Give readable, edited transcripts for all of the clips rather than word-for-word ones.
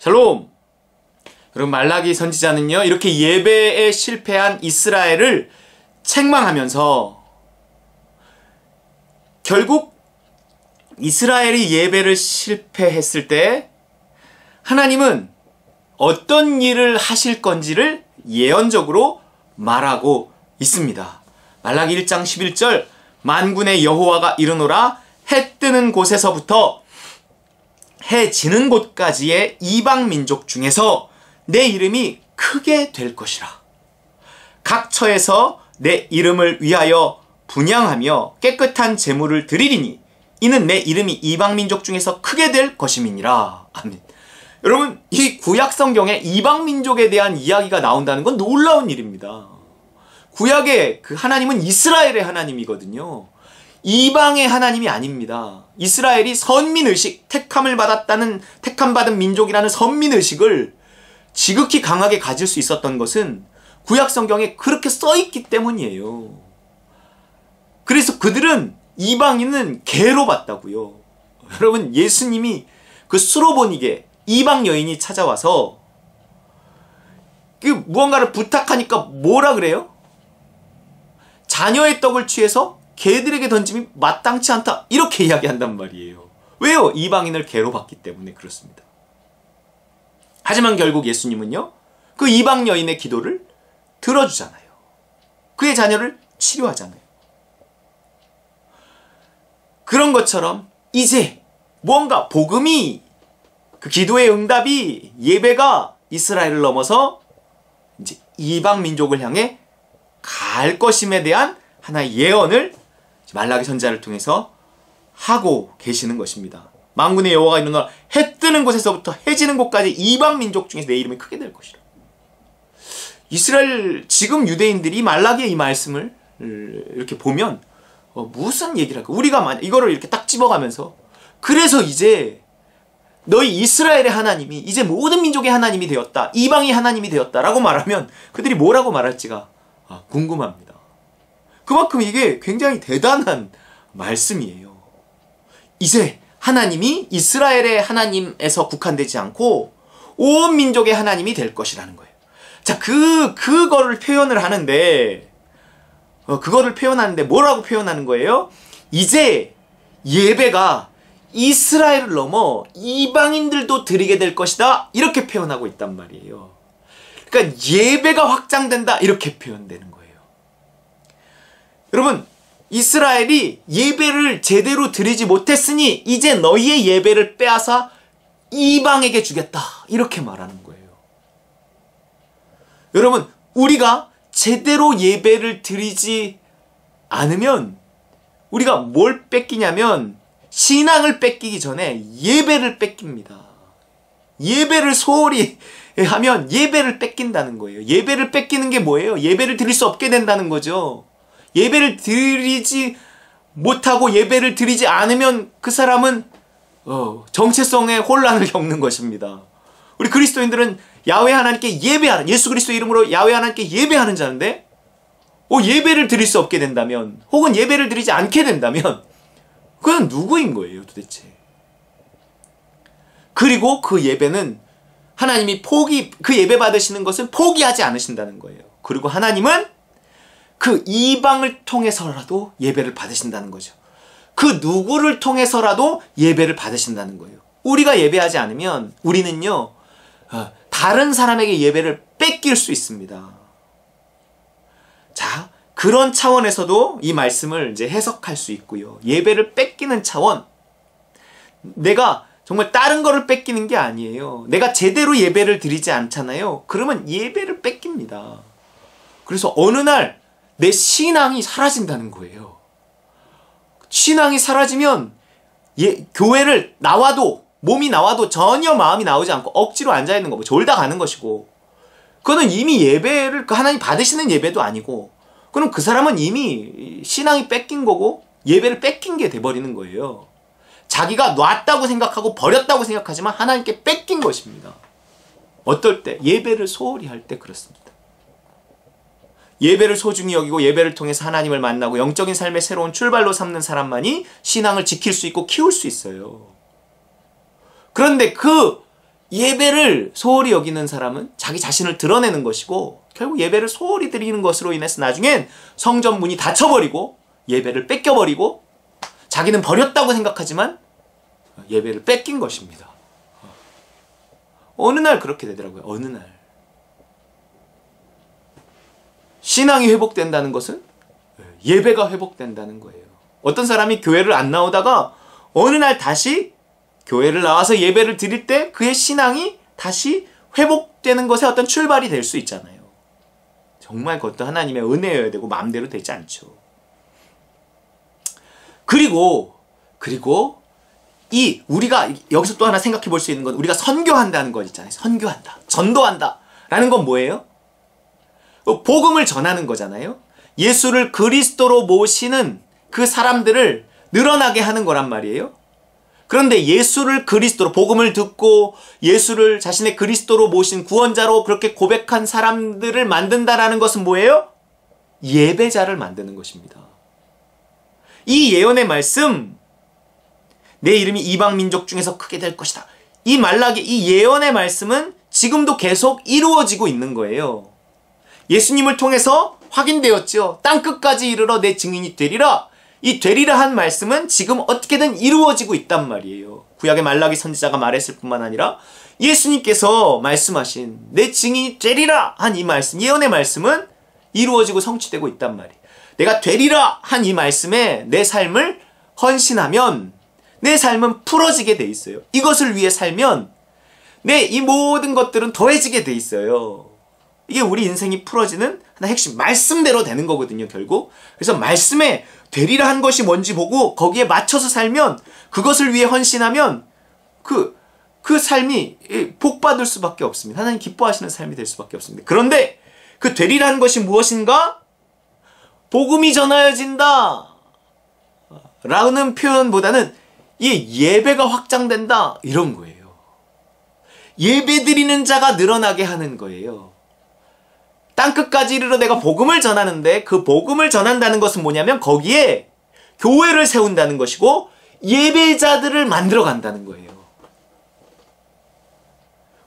샬롬! 여러분, 말라기 선지자는요, 이렇게 예배에 실패한 이스라엘을 책망하면서 결국 이스라엘이 예배를 실패했을 때 하나님은 어떤 일을 하실 건지를 예언적으로 말하고 있습니다. 말라기 1장 11절, 만군의 여호와가 이르노라, 해 뜨는 곳에서부터 해 지는 곳까지의 이방 민족 중에서 내 이름이 크게 될 것이라. 각 처에서 내 이름을 위하여 분향하며 깨끗한 제물을 드리리니 이는 내 이름이 이방 민족 중에서 크게 될 것임이니라. 아멘. 여러분, 이 구약 성경에 이방 민족에 대한 이야기가 나온다는 건 놀라운 일입니다. 구약의 그 하나님은 이스라엘의 하나님이거든요. 이방의 하나님이 아닙니다. 이스라엘이 선민의식, 택함을 받은 민족이라는 선민의식을 지극히 강하게 가질 수 있었던 것은 구약 성경에 그렇게 써있기 때문이에요. 그래서 그들은 이방인은 개로 봤다고요. 여러분, 예수님이 그 수로보니게 이방 여인이 찾아와서 그 무언가를 부탁하니까 뭐라 그래요? 자녀의 떡을 취해서 개들에게 던짐이 마땅치 않다, 이렇게 이야기한단 말이에요. 왜요? 이방인을 개로 봤기 때문에 그렇습니다. 하지만 결국 예수님은요, 그 이방 여인의 기도를 들어주잖아요. 그의 자녀를 치료하잖아요. 그런 것처럼 이제 무언가 복음이, 그 기도의 응답이, 예배가 이스라엘을 넘어서 이제 이방 민족을 향해 갈 것임에 대한 하나의 예언을 말라기 선지자를 통해서 하고 계시는 것입니다. 만군의 여호와가 이르노라, 해 뜨는 곳에서부터 해 지는 곳까지 이방 민족 중에서 내 이름이 크게 될 것이라. 이스라엘, 지금 유대인들이 말라기의 이 말씀을 이렇게 보면 무슨 얘기를 할까? 우리가 이거를 이렇게 딱 집어가면서, 그래서 이제 너희 이스라엘의 하나님이 이제 모든 민족의 하나님이 되었다, 이방의 하나님이 되었다라고 말하면 그들이 뭐라고 말할지가 궁금합니다. 그만큼 이게 굉장히 대단한 말씀이에요. 이제 하나님이 이스라엘의 하나님에서 국한되지 않고 온 민족의 하나님이 될 것이라는 거예요. 자, 그거를 표현을 하는데, 뭐라고 표현하는 거예요? 이제 예배가 이스라엘을 넘어 이방인들도 드리게 될 것이다, 이렇게 표현하고 있단 말이에요. 그러니까 예배가 확장된다, 이렇게 표현되는 거예요. 여러분, 이스라엘이 예배를 제대로 드리지 못했으니 이제 너희의 예배를 빼앗아 이방에게 주겠다, 이렇게 말하는 거예요. 여러분, 우리가 제대로 예배를 드리지 않으면 우리가 뭘 뺏기냐면 신앙을 뺏기기 전에 예배를 뺏깁니다. 예배를 소홀히 하면 예배를 뺏긴다는 거예요. 예배를 뺏기는 게 뭐예요? 예배를 드릴 수 없게 된다는 거죠. 예배를 드리지 못하고 예배를 드리지 않으면 그 사람은 정체성의 혼란을 겪는 것입니다. 우리 그리스도인들은 야훼 하나님께 예배하는, 예수 그리스도 이름으로 야훼 하나님께 예배하는 자인데 예배를 드릴 수 없게 된다면, 혹은 예배를 드리지 않게 된다면 그건 누구인 거예요 도대체? 그리고 그 예배는 하나님이 그 예배 받으시는 것은 포기하지 않으신다는 거예요. 그리고 하나님은 그 이방을 통해서라도 예배를 받으신다는 거죠. 그 누구를 통해서라도 예배를 받으신다는 거예요. 우리가 예배하지 않으면 우리는요, 다른 사람에게 예배를 뺏길 수 있습니다. 자, 그런 차원에서도 이 말씀을 이제 해석할 수 있고요. 예배를 뺏기는 차원, 내가 정말 다른 거를 뺏기는 게 아니에요. 내가 제대로 예배를 드리지 않잖아요. 그러면 예배를 뺏깁니다. 그래서 어느 날 내 신앙이 사라진다는 거예요. 신앙이 사라지면 교회를 몸이 나와도 전혀 마음이 나오지 않고 억지로 앉아있는 거, 졸다 가는 것이고, 그거는 이미 예배를, 하나님 받으시는 예배도 아니고, 그럼 그 사람은 이미 신앙이 뺏긴 거고 예배를 뺏긴 게 돼버리는 거예요. 자기가 놨다고 생각하고 버렸다고 생각하지만 하나님께 뺏긴 것입니다. 어떨 때? 예배를 소홀히 할 때 그렇습니다. 예배를 소중히 여기고 예배를 통해서 하나님을 만나고 영적인 삶의 새로운 출발로 삼는 사람만이 신앙을 지킬 수 있고 키울 수 있어요. 그런데 그 예배를 소홀히 여기는 사람은 자기 자신을 드러내는 것이고 결국 예배를 소홀히 드리는 것으로 인해서 나중엔 성전 문이 닫혀버리고 예배를 뺏겨버리고 자기는 버렸다고 생각하지만 예배를 뺏긴 것입니다. 어느 날 그렇게 되더라고요. 어느 날. 신앙이 회복된다는 것은 예배가 회복된다는 거예요. 어떤 사람이 교회를 안 나오다가 어느 날 다시 교회를 나와서 예배를 드릴 때 그의 신앙이 다시 회복되는 것에 어떤 출발이 될 수 있잖아요. 정말 그것도 하나님의 은혜여야 되고 마음대로 되지 않죠. 그리고 우리가 여기서 또 하나 생각해 볼 수 있는 건 우리가 선교한다는 것 있잖아요. 선교한다. 전도한다. 라는 건 뭐예요? 복음을 전하는 거잖아요. 예수를 그리스도로 모시는 그 사람들을 늘어나게 하는 거란 말이에요. 그런데 예수를 그리스도로, 복음을 듣고 예수를 자신의 그리스도로 모신 구원자로 그렇게 고백한 사람들을 만든다라는 것은 뭐예요? 예배자를 만드는 것입니다. 이 예언의 말씀, 내 이름이 이방 민족 중에서 크게 될 것이다. 이 말라기, 이 예언의 말씀은 지금도 계속 이루어지고 있는 거예요. 예수님을 통해서 확인되었죠. 땅끝까지 이르러 내 증인이 되리라. 이 되리라 한 말씀은 지금 어떻게든 이루어지고 있단 말이에요. 구약의 말라기 선지자가 말했을 뿐만 아니라 예수님께서 말씀하신 내 증인이 되리라 한 이 말씀, 예언의 말씀은 이루어지고 성취되고 있단 말이에요. 내가 되리라 한 이 말씀에 내 삶을 헌신하면 내 삶은 풀어지게 돼 있어요. 이것을 위해 살면 내 이 모든 것들은 더해지게 돼 있어요. 이게 우리 인생이 풀어지는 하나 핵심, 말씀대로 되는 거거든요, 결국. 그래서 말씀에 되리라 한 것이 뭔지 보고 거기에 맞춰서 살면, 그것을 위해 헌신하면 그 삶이 복받을 수밖에 없습니다. 하나님 기뻐하시는 삶이 될 수밖에 없습니다. 그런데 그 되리라 한 것이 무엇인가? 복음이 전하여진다 라는 표현보다는 이 예배가 확장된다 이런 거예요. 예배 드리는 자가 늘어나게 하는 거예요. 땅끝까지 이르러 내가 복음을 전하는데 그 복음을 전한다는 것은 뭐냐면 거기에 교회를 세운다는 것이고 예배자들을 만들어 간다는 거예요.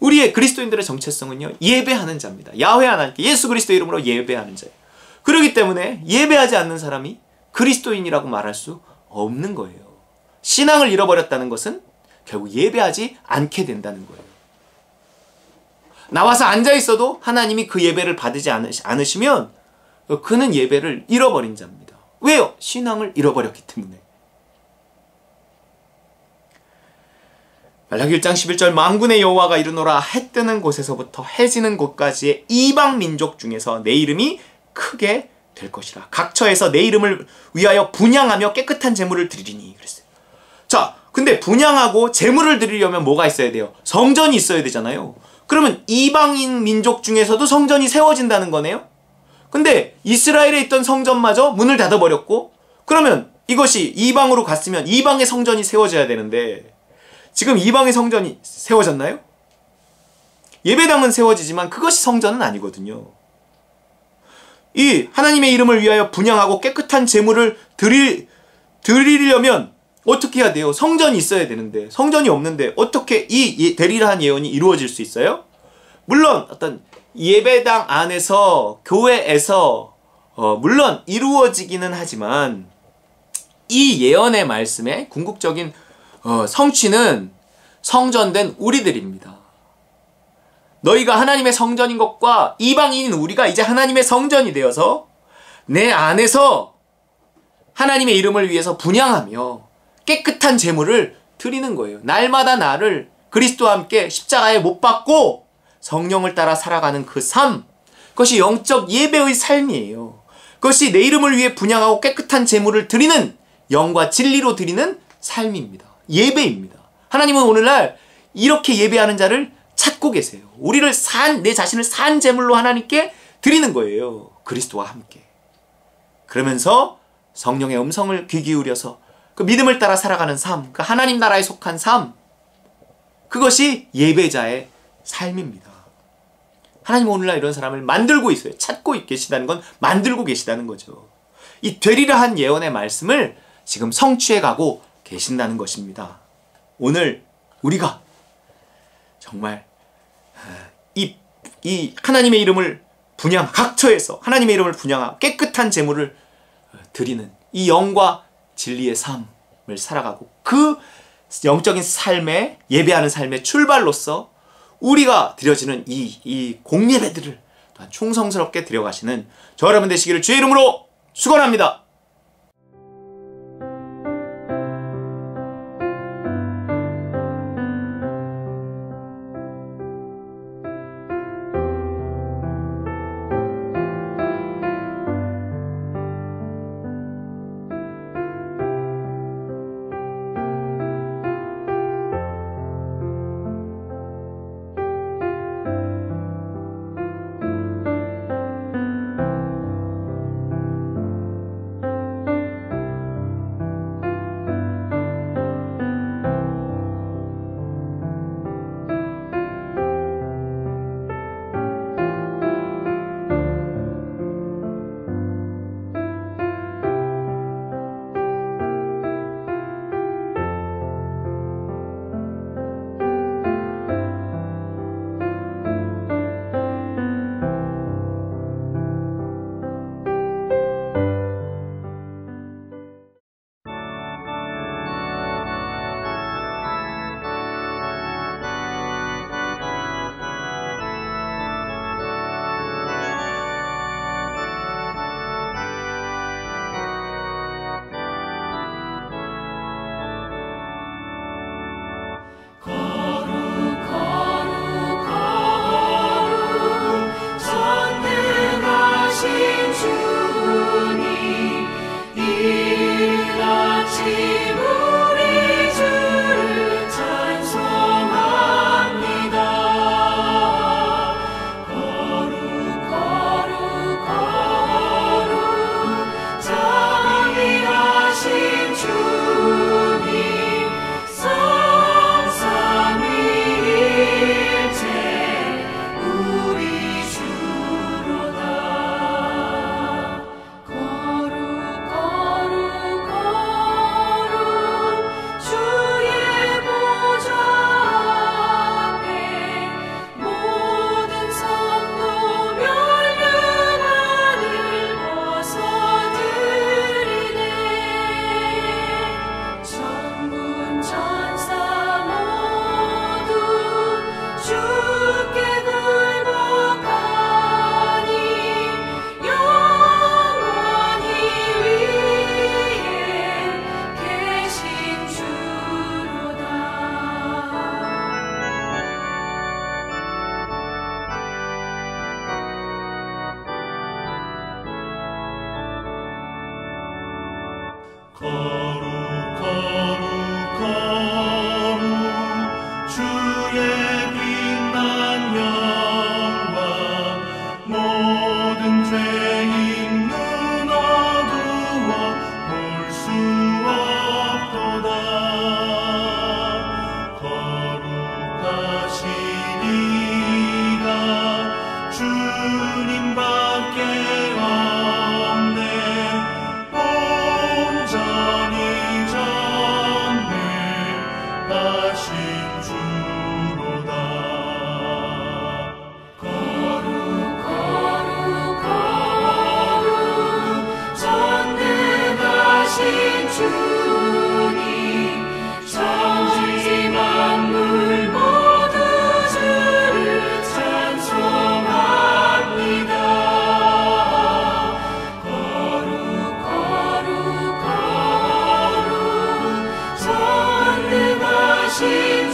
우리의 그리스도인들의 정체성은요, 예배하는 자입니다. 야훼 하나님께 예수 그리스도 이름으로 예배하는 자예요. 그렇기 때문에 예배하지 않는 사람이 그리스도인이라고 말할 수 없는 거예요. 신앙을 잃어버렸다는 것은 결국 예배하지 않게 된다는 거예요. 나와서 앉아있어도 하나님이 그 예배를 받지 않으시면 그는 예배를 잃어버린 자입니다. 왜요? 신앙을 잃어버렸기 때문에. 말라기 1장 11절 만군의 여호와가 이르노라 해 뜨는 곳에서부터 해 지는 곳까지의 이방 민족 중에서 내 이름이 크게 될 것이라. 각처에서 내 이름을 위하여 분향하며 깨끗한 제물을 드리리니 그랬어요. 자, 근데 분향하고 제물을 드리려면 뭐가 있어야 돼요? 성전이 있어야 되잖아요. 그러면 이방인 민족 중에서도 성전이 세워진다는 거네요. 근데 이스라엘에 있던 성전마저 문을 닫아버렸고, 그러면 이것이 이방으로 갔으면 이방의 성전이 세워져야 되는데 지금 이방의 성전이 세워졌나요? 예배당은 세워지지만 그것이 성전은 아니거든요. 이 하나님의 이름을 위하여 분향하고 깨끗한 제물을 드리려면 어떻게 해야 돼요? 성전이 있어야 되는데 성전이 없는데 어떻게 이 되리라 한 예언이 이루어질 수 있어요? 물론 어떤 예배당 안에서 교회에서 물론 이루어지기는 하지만 이 예언의 말씀의 궁극적인 성취는 성전된 우리들입니다. 너희가 하나님의 성전인 것과 이방인인 우리가 이제 하나님의 성전이 되어서 내 안에서 하나님의 이름을 위해서 분향하며 깨끗한 제물을 드리는 거예요. 날마다 나를 그리스도와 함께 십자가에 못 박고 성령을 따라 살아가는 그 삶, 그것이 영적 예배의 삶이에요. 그것이 내 이름을 위해 분향하고 깨끗한 제물을 드리는, 영과 진리로 드리는 삶입니다. 예배입니다. 하나님은 오늘날 이렇게 예배하는 자를 찾고 계세요. 우리를 내 자신을 산 제물로 하나님께 드리는 거예요. 그리스도와 함께. 그러면서 성령의 음성을 귀 기울여서 그 믿음을 따라 살아가는 삶, 그 하나님 나라에 속한 삶, 그것이 예배자의 삶입니다. 하나님은 오늘날 이런 사람을 만들고 있어요. 찾고 계시다는 건 만들고 계시다는 거죠. 이 되리라 한 예언의 말씀을 지금 성취해 가고 계신다는 것입니다. 오늘 우리가 정말 이 하나님의 이름을 각처에서 하나님의 이름을 분양하고 깨끗한 제물을 드리는 이 영과 진리의 삶을 살아가고, 그 영적인 삶에, 예배하는 삶의 출발로서 우리가 드려지는 이 공예배들을 또한 충성스럽게 드려가시는 저 여러분 되시기를 주의 이름으로 축원합니다.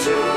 주